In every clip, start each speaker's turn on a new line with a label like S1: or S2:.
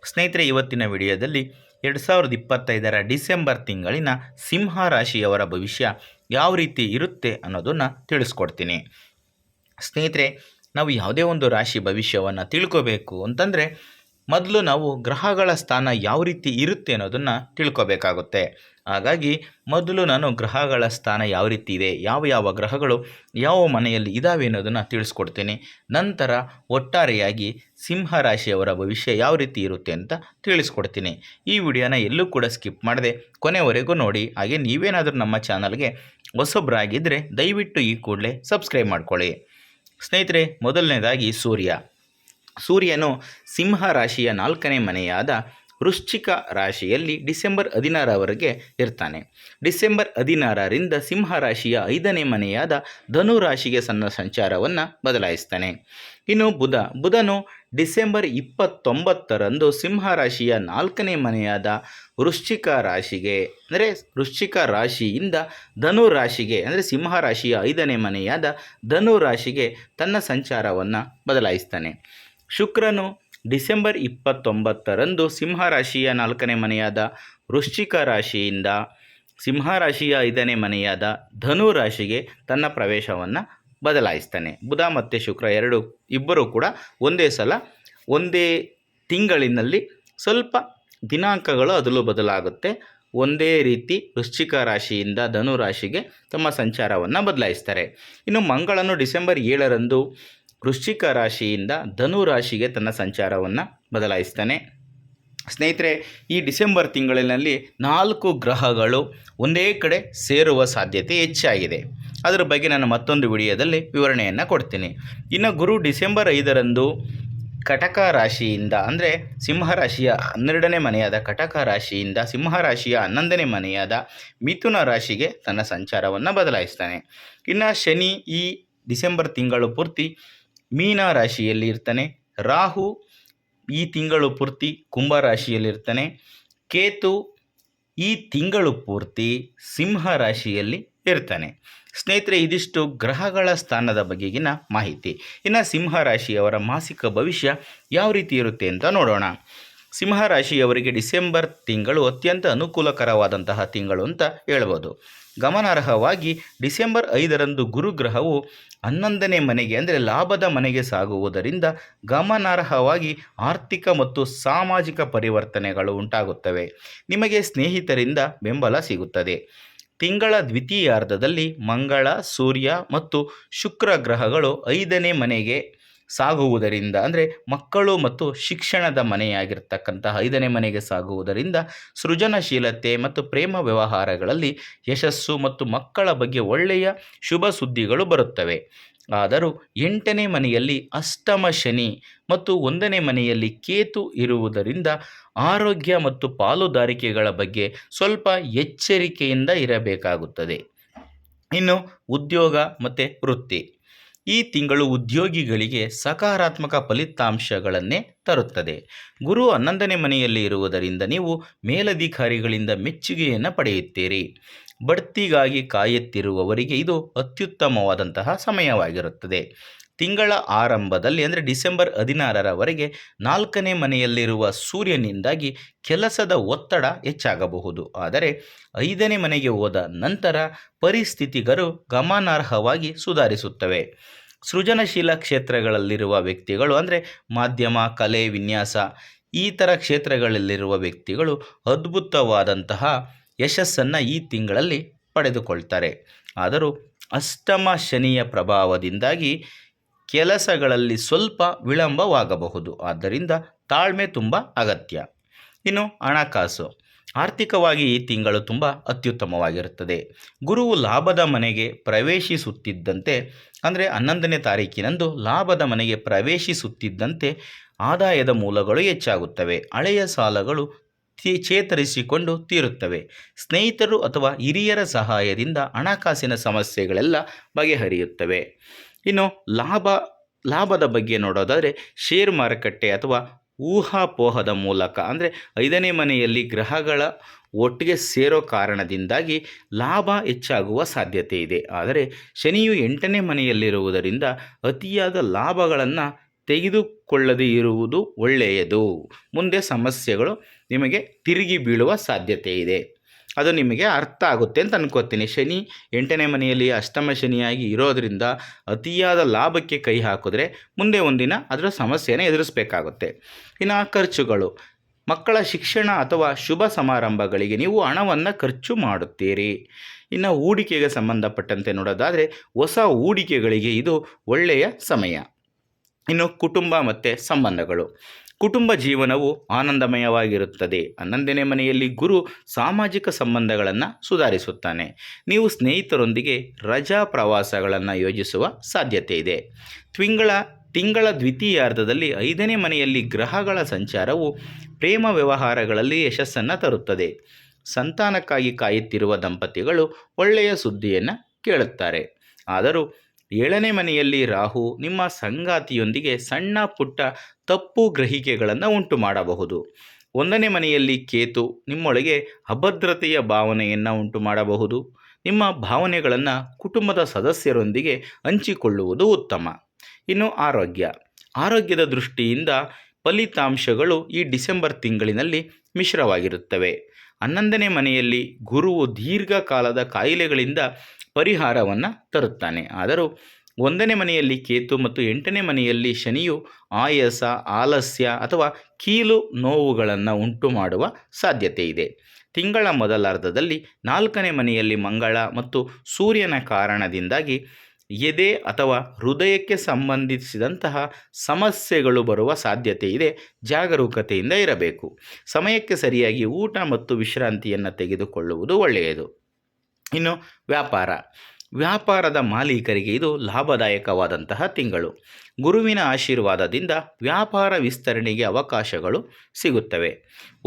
S1: ಸ್ನೇಹಿತರೆ, ಇವತ್ತಿನ ವಿಡಿಯೋದಲ್ಲಿ 2025ರ ಡಿಸೆಂಬರ್ ತಿಂಗಳಿನ ಸಿಂಹ ರಾಶಿಯವರ ಭವಿಷ್ಯ ಯಾವ ರೀತಿ ಇರುತ್ತೆ ಅನ್ನೋದನ್ನು ತಿಳಿಸ್ಕೊಡ್ತೀನಿ. ಸ್ನೇಹಿತರೆ, ನಾವು ಯಾವುದೇ ಒಂದು ರಾಶಿ ಭವಿಷ್ಯವನ್ನು ತಿಳ್ಕೋಬೇಕು ಅಂತಂದರೆ ಮೊದಲು ನಾವು ಗ್ರಹಗಳ ಸ್ಥಾನ ಯಾವ ರೀತಿ ಇರುತ್ತೆ ಅನ್ನೋದನ್ನು ತಿಳ್ಕೋಬೇಕಾಗುತ್ತೆ. ಹಾಗಾಗಿ ಮೊದಲು ನಾನು ಗ್ರಹಗಳ ಸ್ಥಾನ ಯಾವ ರೀತಿ ಇದೆ, ಯಾವ ಯಾವ ಗ್ರಹಗಳು ಯಾವ ಮನೆಯಲ್ಲಿ ಇದ್ದಾವೆ ಅನ್ನೋದನ್ನು ತಿಳಿಸ್ಕೊಡ್ತೀನಿ. ನಂತರ ಒಟ್ಟಾರೆಯಾಗಿ ಸಿಂಹ ರಾಶಿಯವರ ಭವಿಷ್ಯ ಯಾವ ರೀತಿ ಇರುತ್ತೆ ಅಂತ ತಿಳಿಸ್ಕೊಡ್ತೀನಿ. ಈ ವಿಡಿಯೋನ ಎಲ್ಲೂ ಕೂಡ ಸ್ಕಿಪ್ ಮಾಡದೆ ಕೊನೆವರೆಗೂ ನೋಡಿ. ಹಾಗೆ ನೀವೇನಾದರೂ ನಮ್ಮ ಚಾನಲ್ಗೆ ಹೊಸಬ್ರಾಗಿದ್ದರೆ ದಯವಿಟ್ಟು ಈ ಕೂಡಲೇ ಸಬ್ಸ್ಕ್ರೈಬ್ ಮಾಡ್ಕೊಳ್ಳಿ. ಸ್ನೇಹಿತರೆ, ಮೊದಲನೇದಾಗಿ ಸೂರ್ಯನು ಸಿಂಹ ರಾಶಿಯ 4ನೇ ಮನೆಯಾದ ವೃಶ್ಚಿಕ ರಾಶಿಯಲ್ಲಿ ಡಿಸೆಂಬರ್ 16ರವರೆಗೆ ಇರ್ತಾನೆ. ಡಿಸೆಂಬರ್ 16ರಿಂದ ಸಿಂಹ ರಾಶಿಯ 5ನೇ ಮನೆಯಾದ ಧನು ರಾಶಿಗೆ ಸಣ್ಣ ಸಂಚಾರವನ್ನು ಬದಲಾಯಿಸ್ತಾನೆ. ಇನ್ನು ಬುಧನು ಡಿಸೆಂಬರ್ 29ರಂದು ಸಿಂಹ ರಾಶಿಯ 4ನೇ ಮನೆಯಾದ ವೃಶ್ಚಿಕ ರಾಶಿಗೆ ಅಂದರೆ ವೃಶ್ಚಿಕ ರಾಶಿಯಿಂದ ಧನು ರಾಶಿಗೆ ಅಂದರೆ ಸಿಂಹ ರಾಶಿಯ 5ನೇ ಮನೆಯಾದ ಧನು ರಾಶಿಗೆ ತನ್ನ ಸಂಚಾರವನ್ನು ಬದಲಾಯಿಸ್ತಾನೆ. ಶುಕ್ರನು ಡಿಸೆಂಬರ್ 29ರಂದು ಸಿಂಹ ರಾಶಿಯ 4ನೇ ಮನೆಯಾದ ವೃಶ್ಚಿಕ ರಾಶಿಯಿಂದ ಸಿಂಹ ರಾಶಿಯ 5ನೇ ಮನೆಯಾದ ಧನು ರಾಶಿಗೆ ತನ್ನ ಪ್ರವೇಶವನ್ನು ಬದಲಾಯಿಸ್ತಾನೆ. ಬುಧ ಮತ್ತು ಶುಕ್ರ ಇಬ್ಬರೂ ಕೂಡ ಒಂದೇ ತಿಂಗಳಿನಲ್ಲಿ ಸ್ವಲ್ಪ ದಿನಾಂಕಗಳು ಅದಲು ಬದಲಾಗುತ್ತೆ. ಒಂದೇ ರೀತಿ ವೃಶ್ಚಿಕ ರಾಶಿಯಿಂದ ಧನು ರಾಶಿಗೆ ತಮ್ಮ ಸಂಚಾರವನ್ನು ಬದಲಾಯಿಸ್ತಾರೆ. ಇನ್ನು ಮಂಗಳನು ಡಿಸೆಂಬರ್ 7ರಂದು ವೃಶ್ಚಿಕ ರಾಶಿಯಿಂದ ಧನು ರಾಶಿಗೆ ತನ್ನ ಸಂಚಾರವನ್ನು ಬದಲಾಯಿಸ್ತಾನೆ. ಸ್ನೇಹಿತರೆ, ಈ ಡಿಸೆಂಬರ್ ತಿಂಗಳಿನಲ್ಲಿ 4 ಗ್ರಹಗಳು ಒಂದೇ ಕಡೆ ಸೇರುವ ಸಾಧ್ಯತೆ ಹೆಚ್ಚಾಗಿದೆ. ಅದರ ಬಗ್ಗೆ ನಾನು ಮತ್ತೊಂದು ವಿಡಿಯೋದಲ್ಲಿ ವಿವರಣೆಯನ್ನು ಕೊಡ್ತೀನಿ. ಇನ್ನು ಗುರು ಡಿಸೆಂಬರ್ 5ರಂದು ಕಟಕ ರಾಶಿಯಿಂದ ಅಂದರೆ ಸಿಂಹರಾಶಿಯ 12ನೇ ಮನೆಯಾದ ಕಟಕ ರಾಶಿಯಿಂದ ಸಿಂಹರಾಶಿಯ 11ನೇ ಮನೆಯಾದ ಮಿಥುನ ರಾಶಿಗೆ ತನ್ನ ಸಂಚಾರವನ್ನು ಬದಲಾಯಿಸ್ತಾನೆ. ಇನ್ನು ಶನಿ ಈ ಡಿಸೆಂಬರ್ ತಿಂಗಳು ಪೂರ್ತಿ ಮೀನ ರಾಶಿಯಲ್ಲಿ ಇರ್ತಾನೆ. ರಾಹು ಈ ತಿಂಗಳು ಪೂರ್ತಿ ಕುಂಭ ರಾಶಿಯಲ್ಲಿರ್ತಾನೆ. ಕೇತು ಈ ತಿಂಗಳು ಪೂರ್ತಿ ಸಿಂಹ ರಾಶಿಯಲ್ಲಿ ಇರ್ತಾನೆ. ಸ್ನೇಹಿತರೆ, ಇದಿಷ್ಟು ಗ್ರಹಗಳ ಸ್ಥಾನದ ಬಗೆಗಿನ ಮಾಹಿತಿ. ಇನ್ನು ಸಿಂಹ ರಾಶಿಯವರ ಮಾಸಿಕ ಭವಿಷ್ಯ ಯಾವ ರೀತಿ ಇರುತ್ತೆ ಅಂತ ನೋಡೋಣ. ಸಿಂಹ ರಾಶಿಯವರಿಗೆ ಡಿಸೆಂಬರ್ ತಿಂಗಳು ಅತ್ಯಂತ ಅನುಕೂಲಕರವಾದಂತಹ ತಿಂಗಳು ಅಂತ ಹೇಳ್ಬೋದು. ಗಮನಾರ್ಹವಾಗಿ ಡಿಸೆಂಬರ್ 5ರಂದು ಗುರುಗ್ರಹವು 11ನೇ ಮನೆಗೆ ಅಂದರೆ ಲಾಭದ ಮನೆಗೆ ಸಾಗುವುದರಿಂದ ಗಮನಾರ್ಹವಾಗಿ ಆರ್ಥಿಕ ಮತ್ತು ಸಾಮಾಜಿಕ ಪರಿವರ್ತನೆಗಳು ಉಂಟಾಗುತ್ತವೆ. ನಿಮಗೆ ಸ್ನೇಹಿತರಿಂದ ಬೆಂಬಲ ಸಿಗುತ್ತದೆ. ತಿಂಗಳ ದ್ವಿತೀಯಾರ್ಧದಲ್ಲಿ ಮಂಗಳ, ಸೂರ್ಯ ಮತ್ತು ಶುಕ್ರ ಗ್ರಹಗಳು 5ನೇ ಮನೆಗೆ ಸಾಗುವುದರಿಂದ ಅಂದರೆ ಮಕ್ಕಳು ಮತ್ತು ಶಿಕ್ಷಣದ ಮನೆಯಾಗಿರ್ತಕ್ಕಂತಹ 5ನೇ ಮನೆಗೆ ಸಾಗುವುದರಿಂದ ಸೃಜನಶೀಲತೆ ಮತ್ತು ಪ್ರೇಮ ವ್ಯವಹಾರಗಳಲ್ಲಿ ಯಶಸ್ಸು ಮತ್ತು ಮಕ್ಕಳ ಬಗ್ಗೆ ಒಳ್ಳೆಯ ಶುಭ ಸುದ್ದಿಗಳು ಬರುತ್ತವೆ. ಆದರೂ 8ನೇ ಮನೆಯಲ್ಲಿ ಅಷ್ಟಮ ಶನಿ ಮತ್ತು 1ನೇ ಮನೆಯಲ್ಲಿ ಕೇತು ಇರುವುದರಿಂದ ಆರೋಗ್ಯ ಮತ್ತು ಪಾಲುದಾರಿಕೆಗಳ ಬಗ್ಗೆ ಸ್ವಲ್ಪ ಎಚ್ಚರಿಕೆಯಿಂದ ಇರಬೇಕಾಗುತ್ತದೆ. ಇನ್ನು ಉದ್ಯೋಗ ಮತ್ತು ವೃತ್ತಿ ಈ ತಿಂಗಳು ಉದ್ಯೋಗಿಗಳಿಗೆ ಸಕಾರಾತ್ಮಕ ಫಲಿತಾಂಶಗಳನ್ನೇ ತರುತ್ತದೆ. ಗುರು 11ನೇ ಮನೆಯಲ್ಲಿ ಇರುವುದರಿಂದ ನೀವು ಮೇಲಧಿಕಾರಿಗಳಿಂದ ಮೆಚ್ಚುಗೆಯನ್ನು ಪಡೆಯುತ್ತೀರಿ. ಬಡ್ತಿಗಾಗಿ ಕಾಯುತ್ತಿರುವವರಿಗೆ ಇದು ಅತ್ಯುತ್ತಮವಾದಂತಹ ಸಮಯವಾಗಿರುತ್ತದೆ. ತಿಂಗಳ ಆರಂಭದಲ್ಲಿ ಅಂದರೆ ಡಿಸೆಂಬರ್ 16ರವರೆಗೆ 4ನೇ ಮನೆಯಲ್ಲಿರುವ ಸೂರ್ಯನಿಂದಾಗಿ ಕೆಲಸದ ಒತ್ತಡ ಹೆಚ್ಚಾಗಬಹುದು. ಆದರೆ 5ನೇ ಮನೆಗೆ ಹೋದ ನಂತರ ಪರಿಸ್ಥಿತಿಗಳು ಗಮನಾರ್ಹವಾಗಿ ಸುಧಾರಿಸುತ್ತವೆ. ಸೃಜನಶೀಲ ಕ್ಷೇತ್ರಗಳಲ್ಲಿರುವ ವ್ಯಕ್ತಿಗಳು ಅಂದರೆ ಮಾಧ್ಯಮ, ಕಲೆ, ವಿನ್ಯಾಸ ಈ ಥರ ಕ್ಷೇತ್ರಗಳಲ್ಲಿರುವ ವ್ಯಕ್ತಿಗಳು ಅದ್ಭುತವಾದಂತಹ ಯಶಸ್ಸನ್ನು ಈ ತಿಂಗಳಲ್ಲಿ ಪಡೆದುಕೊಳ್ತಾರೆ. ಆದರೂ ಅಷ್ಟಮ ಶನಿಯ ಪ್ರಭಾವದಿಂದಾಗಿ ಕೆಲಸಗಳಲ್ಲಿ ಸ್ವಲ್ಪ ವಿಳಂಬವಾಗಬಹುದು. ಆದ್ದರಿಂದ ತಾಳ್ಮೆ ತುಂಬ ಅಗತ್ಯ. ಇನ್ನು ಹಣಕಾಸು ಆರ್ಥಿಕವಾಗಿ ಈ ತಿಂಗಳು ತುಂಬ ಅತ್ಯುತ್ತಮವಾಗಿರುತ್ತದೆ. ಗುರುವು ಲಾಭದ ಮನೆಗೆ ಪ್ರವೇಶಿಸುತ್ತಿದ್ದಂತೆ ಅಂದರೆ 11ನೇ ತಾರೀಕಿನಂದು ಲಾಭದ ಮನೆಗೆ ಪ್ರವೇಶಿಸುತ್ತಿದ್ದಂತೆ ಆದಾಯದ ಮೂಲಗಳು ಹೆಚ್ಚಾಗುತ್ತವೆ. ಹಳೆಯ ಸಾಲಗಳು ಚೇತರಿಸಿಕೊಂಡು ತೀರುತ್ತವೆ. ಸ್ನೇಹಿತರು ಅಥವಾ ಹಿರಿಯರ ಸಹಾಯದಿಂದ ಹಣಕಾಸಿನ ಸಮಸ್ಯೆಗಳೆಲ್ಲ ಬಗೆಹರಿಯುತ್ತವೆ. ಇನ್ನು ಲಾಭದ ಬಗ್ಗೆ ನೋಡೋದಾದರೆ ಶೇರ್ ಮಾರುಕಟ್ಟೆ ಅಥವಾ ಊಹಾಪೋಹದ ಮೂಲಕ ಅಂದರೆ 5ನೇ ಮನೆಯಲ್ಲಿ ಗ್ರಹಗಳ ಒಟ್ಟಿಗೆ ಸೇರೋ ಕಾರಣದಿಂದಾಗಿ ಲಾಭ ಹೆಚ್ಚಾಗುವ ಸಾಧ್ಯತೆ ಇದೆ. ಆದರೆ ಶನಿಯು 8ನೇ ಮನೆಯಲ್ಲಿರುವುದರಿಂದ ಅತಿಯಾದ ಲಾಭಗಳನ್ನು ತೆಗೆದುಕೊಳ್ಳದೇ ಇರುವುದು ಒಳ್ಳೆಯದು. ಮುಂದೆ ಸಮಸ್ಯೆಗಳು ನಿಮಗೆ ತಿರುಗಿ ಬೀಳುವ ಸಾಧ್ಯತೆ ಇದೆ. ಅದು ನಿಮಗೆ ಅರ್ಥ ಆಗುತ್ತೆ ಅಂತ ಅನ್ಕೋತೀನಿ. ಶನಿ 8ನೇ ಮನೆಯಲ್ಲಿ ಅಷ್ಟಮ ಶನಿಯಾಗಿ ಇರೋದರಿಂದ ಅತಿಯಾದ ಲಾಭಕ್ಕೆ ಕೈ ಹಾಕಿದ್ರೆ ಮುಂದೆ ಒಂದಿನ ಅದರ ಸಮಸ್ಯೆಯನ್ನು ಎದುರಿಸಬೇಕಾಗುತ್ತೆ. ಇನ್ನು ಖರ್ಚುಗಳು, ಮಕ್ಕಳ ಶಿಕ್ಷಣ ಅಥವಾ ಶುಭ ಸಮಾರಂಭಗಳಿಗೆ ನೀವು ಹಣವನ್ನು ಖರ್ಚು ಮಾಡುತ್ತೀರಿ. ಇನ್ನು ಹೂಡಿಕೆಗೆ ಸಂಬಂಧಪಟ್ಟಂತೆ ನೋಡೋದಾದರೆ ಹೊಸ ಹೂಡಿಕೆಗಳಿಗೆ ಇದು ಒಳ್ಳೆಯ ಸಮಯ. ಇನ್ನು ಕುಟುಂಬ ಮತ್ತು ಸಂಬಂಧಗಳು, ಕುಟುಂಬ ಜೀವನವು ಆನಂದಮಯವಾಗಿರುತ್ತದೆ. 11ನೇ ಮನೆಯಲ್ಲಿ ಗುರು ಸಾಮಾಜಿಕ ಸಂಬಂಧಗಳನ್ನು ಸುಧಾರಿಸುತ್ತಾನೆ. ನೀವು ಸ್ನೇಹಿತರೊಂದಿಗೆ ರಜಾ ಪ್ರವಾಸಗಳನ್ನು ಯೋಜಿಸುವ ಸಾಧ್ಯತೆ ಇದೆ. ತಿಂಗಳ ದ್ವಿತೀಯಾರ್ಧದಲ್ಲಿ 5ನೇ ಮನೆಯಲ್ಲಿ ಗ್ರಹಗಳ ಸಂಚಾರವು ಪ್ರೇಮ ವ್ಯವಹಾರಗಳಲ್ಲಿ ಯಶಸ್ಸನ್ನು ತರುತ್ತದೆ. ಸಂತಾನಕ್ಕಾಗಿ ಕಾಯುತ್ತಿರುವ ದಂಪತಿಗಳು ಒಳ್ಳೆಯ ಸುದ್ದಿಯನ್ನು ಕೇಳುತ್ತಾರೆ. ಆದರೂ 7ನೇ ಮನೆಯಲ್ಲಿ ರಾಹು ನಿಮ್ಮ ಸಂಗಾತಿಯೊಂದಿಗೆ ಸಣ್ಣ ಪುಟ್ಟ ತಪ್ಪು ಗ್ರಹಿಕೆಗಳನ್ನು ಉಂಟು ಮಾಡಬಹುದು. 1ನೇ ಮನೆಯಲ್ಲಿ ಕೇತು ನಿಮ್ಮೊಳಗೆ ಅಭದ್ರತೆಯ ಭಾವನೆಯನ್ನು ಉಂಟು ಮಾಡಬಹುದು. ನಿಮ್ಮ ಭಾವನೆಗಳನ್ನು ಕುಟುಂಬದ ಸದಸ್ಯರೊಂದಿಗೆ ಹಂಚಿಕೊಳ್ಳುವುದು ಉತ್ತಮ. ಇನ್ನು ಆರೋಗ್ಯದ ದೃಷ್ಟಿಯಿಂದ ಫಲಿತಾಂಶಗಳು ಈ ಡಿಸೆಂಬರ್ ತಿಂಗಳಿನಲ್ಲಿ ಮಿಶ್ರವಾಗಿರುತ್ತವೆ. 11ನೇ ಮನೆಯಲ್ಲಿ ಗುರುವು ದೀರ್ಘಕಾಲದ ಕಾಯಿಲೆಗಳಿಂದ ಪರಿಹಾರವನ್ನು ತರುತ್ತಾನೆ. ಆದರೂ 1ನೇ ಮನೆಯಲ್ಲಿ ಕೇತು ಮತ್ತು 8ನೇ ಮನೆಯಲ್ಲಿ ಶನಿಯು ಆಯಾಸ, ಆಲಸ್ಯ ಅಥವಾ ಕೀಲು ನೋವುಗಳನ್ನು ಉಂಟು ಮಾಡುವ ಸಾಧ್ಯತೆ ಇದೆ. ತಿಂಗಳ ಮೊದಲಾರ್ಧದಲ್ಲಿ 4ನೇ ಮನೆಯಲ್ಲಿ ಮಂಗಳ ಮತ್ತು ಸೂರ್ಯನ ಕಾರಣದಿಂದಾಗಿ ಎದೆ ಅಥವಾ ಹೃದಯಕ್ಕೆ ಸಂಬಂಧಿಸಿದಂತಹ ಸಮಸ್ಯೆಗಳು ಬರುವ ಸಾಧ್ಯತೆ ಇದೆ. ಜಾಗರೂಕತೆಯಿಂದ ಇರಬೇಕು. ಸಮಯಕ್ಕೆ ಸರಿಯಾಗಿ ಊಟ ಮತ್ತು ವಿಶ್ರಾಂತಿಯನ್ನು ತೆಗೆದುಕೊಳ್ಳುವುದು ಒಳ್ಳೆಯದು. ಇನ್ನು ವ್ಯಾಪಾರದ ಮಾಲೀಕರಿಗೆ ಇದು ಲಾಭದಾಯಕವಾದಂತಹ ತಿಂಗಳು. ಗುರುವಿನ ಆಶೀರ್ವಾದದಿಂದ ವ್ಯಾಪಾರ ವಿಸ್ತರಣೆಗೆ ಅವಕಾಶಗಳು ಸಿಗುತ್ತವೆ.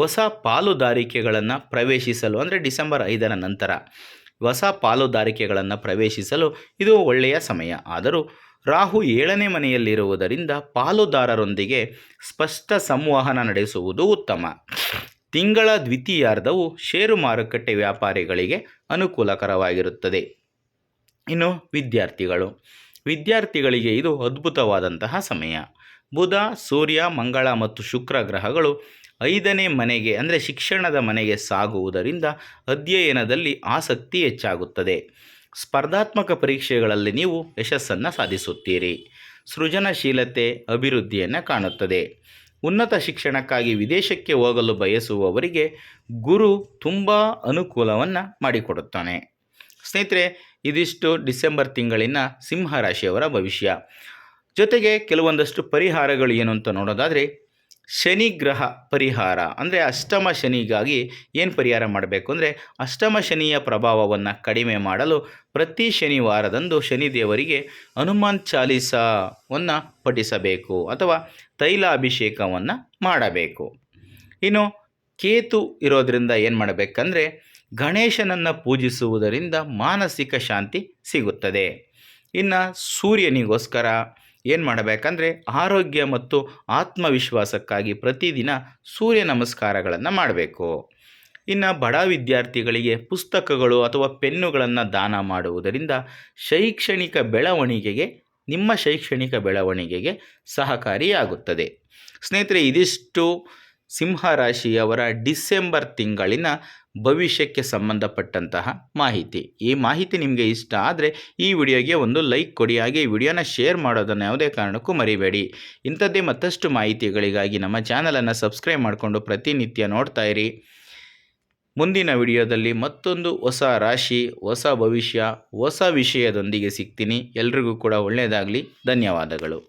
S1: ಹೊಸ ಪಾಲುದಾರಿಕೆಗಳನ್ನು ಪ್ರವೇಶಿಸಲು ಅಂದರೆ ಡಿಸೆಂಬರ್ 5ರ ನಂತರ ಹೊಸ ಪಾಲುದಾರಿಕೆಗಳನ್ನು ಪ್ರವೇಶಿಸಲು ಇದು ಒಳ್ಳೆಯ ಸಮಯ. ಆದರೂ ರಾಹು 7ನೇ ಮನೆಯಲ್ಲಿರುವುದರಿಂದ ಪಾಲುದಾರರೊಂದಿಗೆ ಸ್ಪಷ್ಟ ಸಂವಹನ ನಡೆಸುವುದು ಉತ್ತಮ. ತಿಂಗಳ ದ್ವಿತೀಯಾರ್ಧವು ಷೇರು ಮಾರುಕಟ್ಟೆ ವ್ಯಾಪಾರಿಗಳಿಗೆ ಅನುಕೂಲಕರವಾಗಿರುತ್ತದೆ. ಇನ್ನು ವಿದ್ಯಾರ್ಥಿಗಳಿಗೆ ಇದು ಅದ್ಭುತವಾದಂತಹ ಸಮಯ. ಬುಧ, ಸೂರ್ಯ, ಮಂಗಳ ಮತ್ತು ಶುಕ್ರ ಗ್ರಹಗಳು 5ನೇ ಮನೆಗೆ ಅಂದರೆ ಶಿಕ್ಷಣದ ಮನೆಗೆ ಸಾಗುವುದರಿಂದ ಅಧ್ಯಯನದಲ್ಲಿ ಆಸಕ್ತಿ ಹೆಚ್ಚಾಗುತ್ತದೆ. ಸ್ಪರ್ಧಾತ್ಮಕ ಪರೀಕ್ಷೆಗಳಲ್ಲಿ ನೀವು ಯಶಸ್ಸನ್ನು ಸಾಧಿಸುತ್ತೀರಿ. ಸೃಜನಶೀಲತೆ ಅಭಿವೃದ್ಧಿಯನ್ನು ಕಾಣುತ್ತದೆ. ಉನ್ನತ ಶಿಕ್ಷಣಕ್ಕಾಗಿ ವಿದೇಶಕ್ಕೆ ಹೋಗಲು ಬಯಸುವವರಿಗೆ ಗುರು ತುಂಬ ಅನುಕೂಲವನ್ನು ಮಾಡಿಕೊಡುತ್ತಾನೆ. ಸ್ನೇಹಿತರೆ, ಇದಿಷ್ಟು ಡಿಸೆಂಬರ್ ತಿಂಗಳಿನ ಸಿಂಹರಾಶಿಯವರ ಭವಿಷ್ಯ. ಜೊತೆಗೆ ಕೆಲವೊಂದಷ್ಟು ಪರಿಹಾರಗಳು ಏನು ಅಂತ ನೋಡೋದಾದರೆ, ಶನಿ ಗ್ರಹ ಪರಿಹಾರ ಅಂದರೆ ಅಷ್ಟಮ ಶನಿಗಾಗಿ ಏನು ಪರಿಹಾರ ಮಾಡಬೇಕು ಅಂದರೆ, ಅಷ್ಟಮ ಶನಿಯ ಪ್ರಭಾವವನ್ನು ಕಡಿಮೆ ಮಾಡಲು ಪ್ರತಿ ಶನಿವಾರದಂದು ಶನಿದೇವರಿಗೆ ಹನುಮಾನ್ ಚಾಲೀಸವನ್ನು ಪಠಿಸಬೇಕು ಅಥವಾ ತೈಲಾಭಿಷೇಕವನ್ನು ಮಾಡಬೇಕು. ಇನ್ನು ಕೇತು ಇರೋದರಿಂದ ಏನು ಮಾಡಬೇಕಂದ್ರೆ, ಗಣೇಶನನ್ನು ಪೂಜಿಸುವುದರಿಂದ ಮಾನಸಿಕ ಶಾಂತಿ ಸಿಗುತ್ತದೆ. ಇನ್ನು ಸೂರ್ಯನಿಗೋಸ್ಕರ ಏನು ಮಾಡಬೇಕಂದ್ರೆ, ಆರೋಗ್ಯ ಮತ್ತು ಆತ್ಮವಿಶ್ವಾಸಕ್ಕಾಗಿ ಪ್ರತಿದಿನ ಸೂರ್ಯ ನಮಸ್ಕಾರಗಳನ್ನು ಮಾಡಬೇಕು. ಇನ್ನು ಬಡ ವಿದ್ಯಾರ್ಥಿಗಳಿಗೆ ಪುಸ್ತಕಗಳು ಅಥವಾ ಪೆನ್ನುಗಳನ್ನು ದಾನ ಮಾಡುವುದರಿಂದ ನಿಮ್ಮ ಶೈಕ್ಷಣಿಕ ಬೆಳವಣಿಗೆಗೆ ಸಹಕಾರಿಯಾಗುತ್ತದೆ. ಸ್ನೇಹಿತರೆ, ಇದಿಷ್ಟು ಸಿಂಹರಾಶಿಯವರ ಡಿಸೆಂಬರ್ ತಿಂಗಳಿನ ಭವಿಷ್ಯಕ್ಕೆ ಸಂಬಂಧಪಟ್ಟಂತಹ ಮಾಹಿತಿ. ಈ ಮಾಹಿತಿ ನಿಮಗೆ ಇಷ್ಟ ಆದರೆ ಈ ವಿಡಿಯೋಗೆ ಒಂದು ಲೈಕ್ ಕೊಡಿ. ಹಾಗೆ ಈ ವಿಡಿಯೋನ ಶೇರ್ ಮಾಡೋದನ್ನು ಯಾವುದೇ ಕಾರಣಕ್ಕೂ ಮರಿಬೇಡಿ. ಇಂಥದ್ದೇ ಮತ್ತಷ್ಟು ಮಾಹಿತಿಗಳಿಗಾಗಿ ನಮ್ಮ ಚಾನಲನ್ನು ಸಬ್ಸ್ಕ್ರೈಬ್ ಮಾಡಿಕೊಂಡು ಪ್ರತಿನಿತ್ಯ ನೋಡ್ತಾ ಇರಿ. ಮುಂದಿನ ವಿಡಿಯೋದಲ್ಲಿ ಮತ್ತೊಂದು ಹೊಸ ರಾಶಿ, ಹೊಸ ಭವಿಷ್ಯ, ಹೊಸ ವಿಷಯದೊಂದಿಗೆ ಸಿಗ್ತೀನಿ. ಎಲ್ರಿಗೂ ಕೂಡ ಒಳ್ಳೆಯದಾಗಲಿ. ಧನ್ಯವಾದಗಳು.